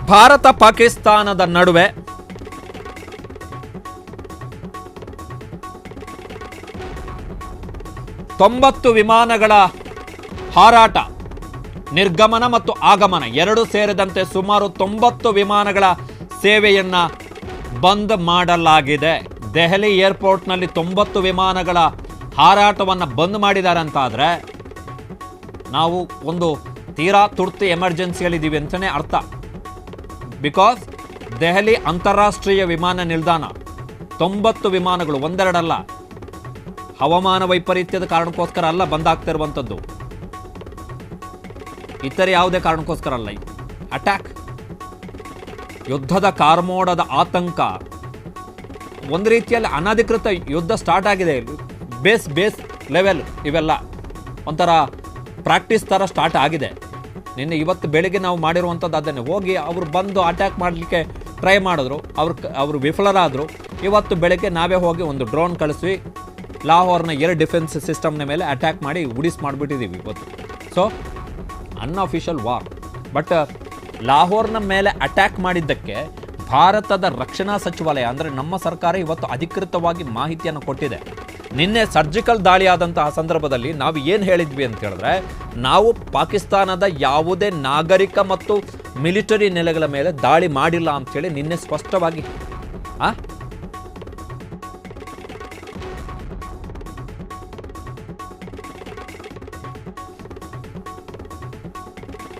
ಭಾರತ ಪಾಕಿಸ್ತಾನದ ನಡುವೆ ತೊಂಬತ್ತು ವಿಮಾನಗಳ ಹಾರಾಟ, ನಿರ್ಗಮನ ಮತ್ತು ಆಗಮನ ಎರಡು ಸೇರಿದಂತೆ ಸುಮಾರು 90 ವಿಮಾನಗಳ ಸೇವೆಯನ್ನ ಬಂದ್ ಮಾಡಲಾಗಿದೆ. ದೆಹಲಿ ಏರ್ಪೋರ್ಟ್ನಲ್ಲಿ 90 ವಿಮಾನಗಳ ಹಾರಾಟವನ್ನು ಬಂದ್ ಮಾಡಿದ್ದಾರೆ ಅಂತಾದರೆ ನಾವು ಒಂದು ತೀರಾ ತುರ್ತು ಎಮರ್ಜೆನ್ಸಿಯಲ್ಲಿದ್ದೀವಿ ಅಂತಲೇ ಅರ್ಥ. ಬಿಕಾಸ್ ದೆಹಲಿ ಅಂತಾರಾಷ್ಟ್ರೀಯ ವಿಮಾನ ನಿಲ್ದಾಣ 90 ವಿಮಾನಗಳು ಒಂದೆರಡಲ್ಲ, ಹವಾಮಾನ ವೈಪರೀತ್ಯದ ಕಾರಣಕ್ಕೋಸ್ಕರ ಅಲ್ಲ ಬಂದಾಗ್ತಿರುವಂಥದ್ದು, ಇತರೆ ಯಾವುದೇ ಕಾರಣಕ್ಕೋಸ್ಕರ ಅಲ್ಲ. ಅಟ್ಯಾಕ್, ಯುದ್ಧದ ಕಾರ್ಮೋಡದ ಆತಂಕ, ಒಂದು ರೀತಿಯಲ್ಲಿ ಅನಧಿಕೃತ ಯುದ್ಧ ಸ್ಟಾರ್ಟ್ ಆಗಿದೆ. ಬೇಸ್ ಲೆವೆಲ್ ಇವೆಲ್ಲ ಒಂಥರ ಪ್ರಾಕ್ಟೀಸ್ ಥರ ಸ್ಟಾರ್ಟ್ ಆಗಿದೆ. ನಿನ್ನೆ ಇವತ್ತು ಬೆಳಿಗ್ಗೆ ನಾವು ಮಾಡಿರುವಂಥದ್ದು ಅದನ್ನೇ. ಹೋಗಿ ಅವರು ಬಂದು ಅಟ್ಯಾಕ್ ಮಾಡಲಿಕ್ಕೆ ಟ್ರೈ ಮಾಡಿದ್ರು, ಅವರು ವಿಫಲರಾದರು. ಇವತ್ತು ಬೆಳಗ್ಗೆ ನಾವೇ ಹೋಗಿ ಒಂದು ಡ್ರೋನ್ ಕಳಿಸಿ ಲಾಹೋರ್ನ ಏರ್ ಡಿಫೆನ್ಸ್ ಸಿಸ್ಟಮ್ನ ಮೇಲೆ ಅಟ್ಯಾಕ್ ಮಾಡಿ ಉಡಿಸ್ ಮಾಡಿಬಿಟ್ಟಿದ್ದೀವಿ ಇವತ್ತು. So unofficial war. ಬಟ್ ಲಾಹೋರ್ನ ಮೇಲೆ ಅಟ್ಯಾಕ್ ಮಾಡಿದ್ದಕ್ಕೆ ಭಾರತದ ರಕ್ಷಣಾ ಸಚಿವಾಲಯ ಅಂದರೆ ನಮ್ಮ ಸರ್ಕಾರ ಇವತ್ತು ಅಧಿಕೃತವಾಗಿ ಮಾಹಿತಿಯನ್ನು ಕೊಟ್ಟಿದೆ. ನಿನ್ನೆ ಸರ್ಜಿಕಲ್ ದಾಳಿ ಆದಂತಹ ಸಂದರ್ಭದಲ್ಲಿ ನಾವು ಏನು ಹೇಳಿದ್ವಿ ಅಂತ ಹೇಳಿದ್ರೆ, ನಾವು ಪಾಕಿಸ್ತಾನದ ಯಾವುದೇ ನಾಗರಿಕ ಮತ್ತು ಮಿಲಿಟರಿ ನೆಲೆಗಳ ಮೇಲೆ ದಾಳಿ ಮಾಡಿಲ್ಲ ಅಂಥೇಳಿ ನಿನ್ನೆ ಸ್ಪಷ್ಟವಾಗಿ